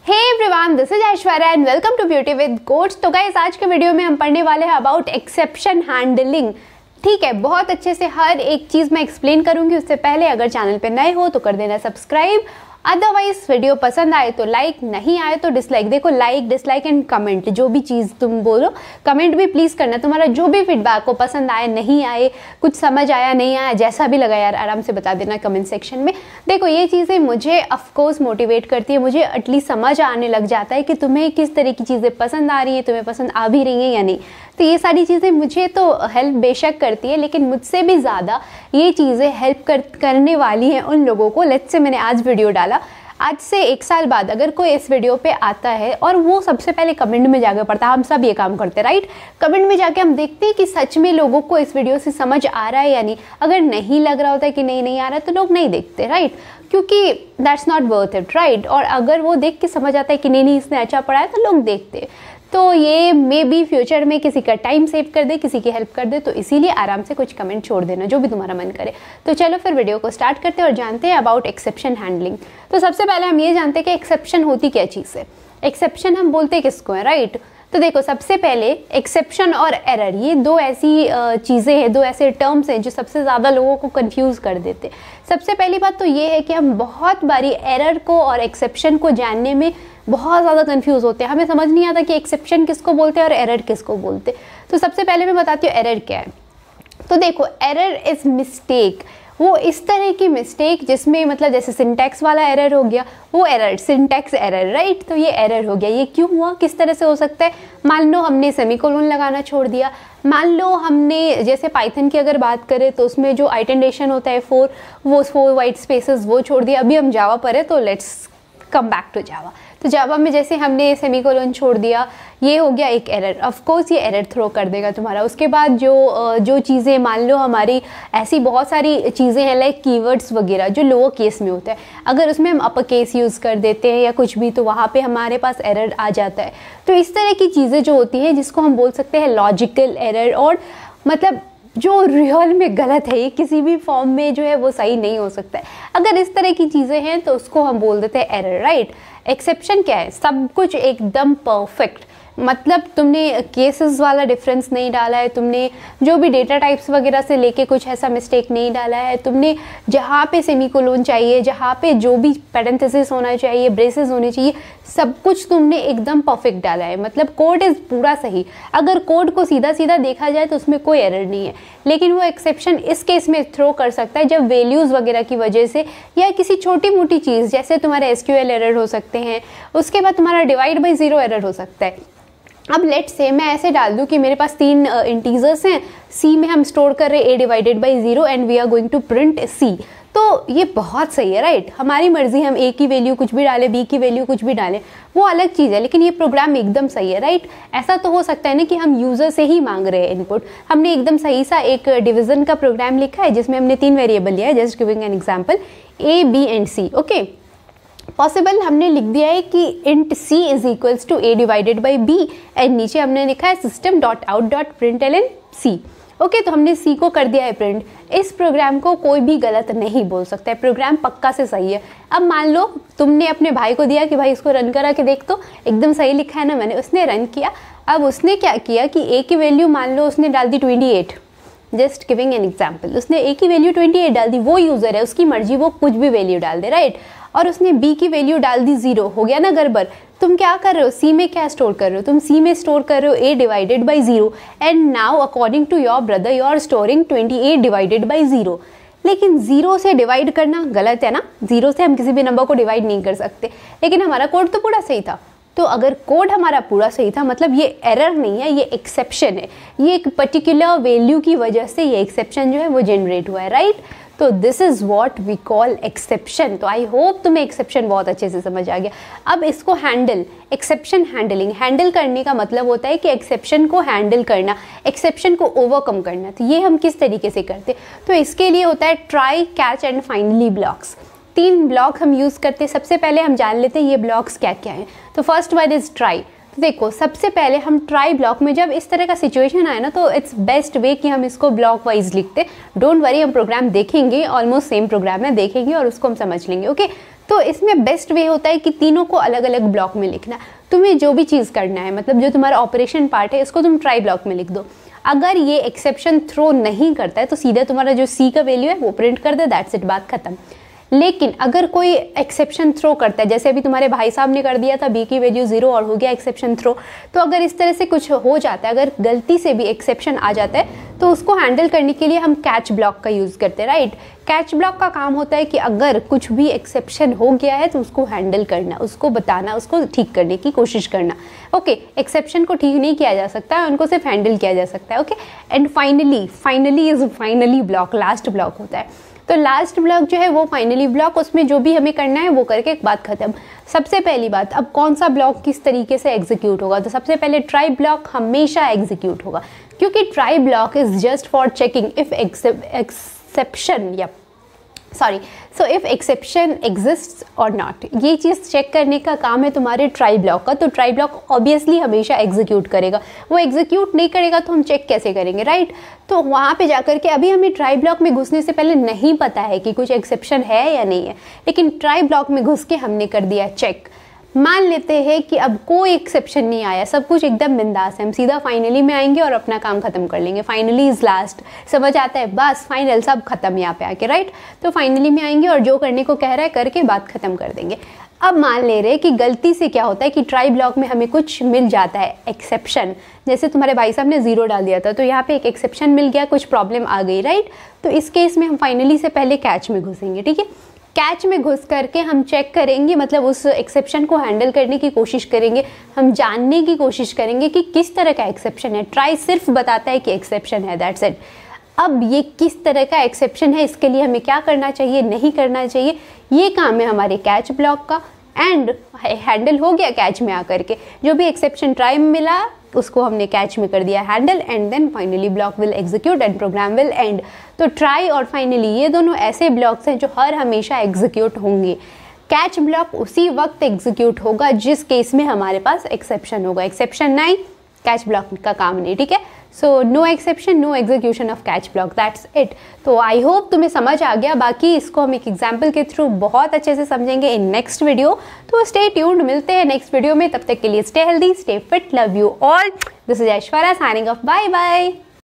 Hey everyone, this is Aishwarya and welcome to beauty with quotes. तो guys, आज के video में हम पढ़ने वाले हैं अबाउट एक्सेप्शन हैंडलिंग। ठीक है, बहुत अच्छे से हर एक चीज़ मैं एक्सप्लेन करूंगी। उससे पहले अगर चैनल पे नए हो तो कर देना सब्सक्राइब। अदरवाइज वीडियो पसंद आए तो लाइक, नहीं आए तो डिसलाइक। देखो, लाइक, डिसलाइक एंड कमेंट, जो भी चीज़ तुम बोलो कमेंट भी प्लीज़ करना। तुम्हारा जो भी फीडबैक हो, पसंद आए, नहीं आए, कुछ समझ आया, नहीं आया, जैसा भी लगा यार, आराम से बता देना कमेंट सेक्शन में। देखो, ये चीज़ें मुझे ऑफकोर्स मोटिवेट करती है। मुझे एटलीस्ट समझ आने लग जाता है कि तुम्हें किस तरह की चीज़ें पसंद आ रही हैं, तुम्हें पसंद आ भी रही हैं या नहीं। तो ये सारी चीज़ें मुझे तो हेल्प बेशक करती है, लेकिन मुझसे भी ज़्यादा ये चीज़ें हेल्प करने वाली हैं उन लोगों को। लेट्स से मैंने आज वीडियो डाला, आज से 1 साल बाद अगर कोई इस वीडियो पे आता है और वो सबसे पहले कमेंट में जाकर पढ़ता है, हम सब ये काम करते हैं राइट। कमेंट में जाके हम देखते हैं कि सच में लोगों को इस वीडियो से समझ आ रहा है या नहीं। अगर नहीं लग रहा होता है कि नहीं आ रहा है तो लोग नहीं देखते राइट, क्योंकि that's not worth it right. और अगर वो देख के समझ आता है कि नहीं इसने अच्छा पढ़ा है तो लोग देखते हैं। तो ये मे बी फ्यूचर में किसी का टाइम सेव कर दे, किसी की हेल्प कर दे, तो इसीलिए आराम से कुछ कमेंट छोड़ देना जो भी तुम्हारा मन करे। तो चलो फिर वीडियो को स्टार्ट करते हैं और जानते हैं अबाउट एक्सेप्शन हैंडलिंग। तो सबसे पहले हम ये जानते हैं कि एक्सेप्शन होती क्या चीज़ है। एक्सेप्शन हम बोलते किसको है राइट। तो देखो, सबसे पहले एक्सेप्शन और एरर, ये दो ऐसी चीज़ें हैं, दो ऐसे टर्म्स हैं जो सबसे ज़्यादा लोगों को कंफ्यूज कर देते। सबसे पहली बात तो ये है कि हम बहुत बारी एरर को और एक्सेप्शन को जानने में बहुत ज़्यादा कंफ्यूज होते हैं। हमें समझ नहीं आता कि एक्सेप्शन किसको बोलते हैं और एरर किसको बोलते हैं। तो सबसे पहले मैं बताती हूँ एरर क्या है। तो देखो, एरर इज़ मिस्टेक। वो इस तरह की मिस्टेक जिसमें मतलब जैसे सिंटैक्स वाला एरर हो गया, वो एरर, सिंटैक्स एरर राइट। तो ये एरर हो गया। ये क्यों हुआ, किस तरह से हो सकता है। मान लो हमने सेमीकोलन लगाना छोड़ दिया। मान लो हमने जैसे पाइथन की अगर बात करें तो उसमें जो आइटेंडेशन होता है 4, वो 4 वाइट स्पेसेस वो छोड़ दिया। अभी हम जावा पर है तो let's come back to Java. तो जावा में जैसे हमने सेमीकोलन छोड़ दिया, ये हो गया एक एरर। ऑफ कोर्स ये एरर थ्रो कर देगा तुम्हारा। उसके बाद जो चीज़ें, मान लो हमारी ऐसी बहुत सारी चीज़ें हैं लाइक कीवर्ड्स वगैरह जो लोअर केस में होता है, अगर उसमें हम अपर केस यूज़ कर देते हैं या कुछ भी, तो वहाँ पे हमारे पास एरर आ जाता है। तो इस तरह की चीज़ें जो होती हैं जिसको हम बोल सकते हैं लॉजिकल एरर, और मतलब जो रियल में गलत है, ये किसी भी फॉर्म में जो है वो सही नहीं हो सकता है। अगर इस तरह की चीज़ें हैं तो उसको हम बोल देते हैं एरर राइट। एक्सेप्शन क्या है, सब कुछ एकदम परफेक्ट, मतलब तुमने केसेस वाला डिफरेंस नहीं डाला है, तुमने जो भी डेटा टाइप्स वगैरह से लेके कुछ ऐसा मिस्टेक नहीं डाला है, तुमने जहाँ पे सेमीकोलन चाहिए, जहाँ पे जो भी पैरेंथेसिस होना चाहिए, ब्रेसेस होने चाहिए, सब कुछ तुमने एकदम परफेक्ट डाला है। मतलब कोड इज़ पूरा सही। अगर कोड को सीधा सीधा देखा जाए तो उसमें कोई एरर नहीं है, लेकिन वो एक्सेप्शन इस केस में थ्रो कर सकता है जब वैल्यूज़ वगैरह की वजह से या किसी छोटी मोटी चीज़, जैसे तुम्हारे SQL एरर हो सकते हैं, उसके बाद तुम्हारा डिवाइड बाई 0 एरर हो सकता है। अब लेट्स से मैं ऐसे डाल दूं कि मेरे पास 3 इंटीजर्स हैं, C में हम स्टोर कर रहे हैं A divided by 0 and we are going to print C। तो ये बहुत सही है राइट। हमारी मर्जी, हम A की वैल्यू कुछ भी डालें, B की वैल्यू कुछ भी डालें, वो अलग चीज़ है, लेकिन ये प्रोग्राम एकदम सही है राइट। ऐसा तो हो सकता है ना कि हम यूज़र से ही मांग रहे हैं इनपुट। हमने एकदम सही सा एक डिवीज़न का प्रोग्राम लिखा है जिसमें हमने 3 वेरिएबल लिया है, just giving an example, A, B and C। Okay, possible हमने लिख दिया है कि int C is equals to A divided by B and नीचे हमने लिखा है system dot out dot println C। Okay, तो हमने C को कर दिया है प्रिंट। इस प्रोग्राम को कोई भी गलत नहीं बोल सकता है, प्रोग्राम पक्का से सही है। अब मान लो तुमने अपने भाई को दिया कि भाई इसको रन करा के देख तो एकदम सही लिखा है ना मैंने। उसने रन किया। अब उसने क्या किया कि A की वैल्यू मान लो उसने डाल दी 28, जस्ट गिविंग एन एग्जाम्पल। उसने A की वैल्यू 28 डाल दी। वो यूज़र है, उसकी मर्जी, वो कुछ भी वैल्यू डाल दे राइट। और उसने B की वैल्यू डाल दी 0, हो गया ना गड़बड़। तुम क्या कर रहे हो, C में क्या स्टोर कर रहे हो, तुम C में स्टोर कर रहे हो A divided by 0 and now according to your brother you are storing 28 divided by 0। लेकिन 0 से डिवाइड करना गलत है ना। 0 से हम किसी भी नंबर को डिवाइड नहीं कर सकते, लेकिन हमारा कोड तो पूरा सही था। तो अगर कोड हमारा पूरा सही था मतलब ये एरर नहीं है, ये एक्सेप्शन है। ये एक पर्टिकुलर वैल्यू की वजह से ये एक्सेप्शन जो है वो जनरेट हुआ है राइट। तो this is what we call exception. तो आई होप तुम्हें एक्सेप्शन बहुत अच्छे से समझ आ गया। अब इसको एक्सेप्शन हैंडल करने का मतलब होता है कि एक्सेप्शन को हैंडल करना, एक्सेप्शन को ओवरकम करना। तो ये हम किस तरीके से करते, तो इसके लिए होता है try, catch and finally blocks. 3 block हम यूज़ करते हैं। सबसे पहले हम जान लेते हैं ये ब्लॉक्स क्या क्या हैं। तो फर्स्ट वन इज़ ट्राई। देखो, सबसे पहले हम ट्राई ब्लॉक में जब इस तरह का सिचुएशन आए ना, तो इट्स बेस्ट वे कि हम इसको ब्लॉक वाइज लिखते। डोंट वरी, हम प्रोग्राम देखेंगे, ऑलमोस्ट सेम प्रोग्राम है, देखेंगे और उसको हम समझ लेंगे। ओके, तो इसमें बेस्ट वे होता है कि तीनों को अलग अलग ब्लॉक में लिखना। तुम्हें जो भी चीज़ करना है, मतलब जो तुम्हारा ऑपरेशन पार्ट है, इसको तुम ट्राई ब्लॉक में लिख दो। अगर ये एक्सेप्शन थ्रो नहीं करता है तो सीधा तुम्हारा जो सी का वैल्यू है वो प्रिंट कर दे, दैट्स इट, बात खत्म। लेकिन अगर कोई एक्सेप्शन थ्रो करता है, जैसे अभी तुम्हारे भाई साहब ने कर दिया था बी की वैल्यू 0 और हो गया एक्सेप्शन थ्रो, तो अगर इस तरह से कुछ हो जाता है, अगर गलती से भी एक्सेप्शन आ जाता है, तो उसको हैंडल करने के लिए हम कैच ब्लॉक का यूज़ करते हैं, राइट। कैच ब्लॉक का काम होता है कि अगर कुछ भी एक्सेप्शन हो गया है तो उसको हैंडल करना, उसको बताना, उसको ठीक करने की कोशिश करना। ओके, एक्सेप्शन को ठीक नहीं किया जा सकता है, उनको सिर्फ हैंडल किया जा सकता है। Okay, and finally block last block होता है। तो लास्ट ब्लॉक जो है वो फाइनली ब्लॉक, उसमें जो भी हमें करना है वो करके एक बात खत्म। सबसे पहली बात, अब कौन सा ब्लॉक किस तरीके से एग्जीक्यूट होगा, तो सबसे पहले ट्राई ब्लॉक हमेशा एग्जीक्यूट होगा, क्योंकि try block is just for checking if if exception exists और नॉट। ये चीज़ चेक करने का काम है तुम्हारे ट्राई ब्लॉक का। तो ट्राई ब्लॉक ऑब्वियसली हमेशा एग्जीक्यूट करेगा, वो एग्जीक्यूट नहीं करेगा तो हम चेक कैसे करेंगे, राइट। तो वहाँ पे जाकर के अभी हमें ट्राई ब्लॉक में घुसने से पहले नहीं पता है कि कुछ एक्सेप्शन है या नहीं है, लेकिन ट्राई ब्लॉक में घुस के हमने कर दिया चेक। मान लेते हैं कि अब कोई एक्सेप्शन नहीं आया, सब कुछ एकदम बिंदास है, हम सीधा फाइनली में आएंगे और अपना काम खत्म कर लेंगे। फाइनली इज लास्ट, समझ आता है, बस फाइनल सब खत्म यहाँ पे आके, राइट। तो फाइनली में आएंगे और जो करने को कह रहा है करके बात खत्म कर देंगे। अब मान ले रहे कि गलती से क्या होता है कि ट्राई ब्लॉक में हमें कुछ मिल जाता है एक्सेप्शन, जैसे तुम्हारे भाई साहब ने 0 डाल दिया था तो यहाँ पे एक एक्सेप्शन मिल गया, कुछ प्रॉब्लम आ गई, राइट। तो इस केस में हम फाइनली से पहले कैच में घुसेंगे, ठीक है। कैच में घुस करके हम चेक करेंगे, मतलब उस एक्सेप्शन को हैंडल करने की कोशिश करेंगे, हम जानने की कोशिश करेंगे कि किस तरह का एक्सेप्शन है। ट्राई सिर्फ बताता है कि एक्सेप्शन है, दैट्स इट। अब ये किस तरह का एक्सेप्शन है, इसके लिए हमें क्या करना चाहिए, नहीं करना चाहिए, ये काम है हमारे कैच ब्लॉक का। एंड हैंडल हो गया कैच में आकर के, जो भी एक्सेप्शन ट्राई में मिला उसको हमने कैच में कर दिया handle, and then finally block will execute and program will end. तो ट्राई और फाइनली ये दोनों ऐसे ब्लॉक्स हैं जो हर हमेशा एग्जीक्यूट होंगे। कैच ब्लॉक उसी वक्त एग्जीक्यूट होगा जिस केस में हमारे पास एक्सेप्शन होगा, एक्सेप्शन नहीं, कैच ब्लॉक का काम नहीं, ठीक है। So no exception, no execution of catch block, that's it. तो आई होप तुम्हें समझ आ गया। बाकी इसको हम एक एग्जाम्पल के थ्रू बहुत अच्छे से समझेंगे इन नेक्स्ट वीडियो। तो स्टे ट्यून्ड, मिलते हैं नेक्स्ट वीडियो में, तब तक के लिए stay healthy, stay fit, love you all. This is Aishwarya signing off, bye bye.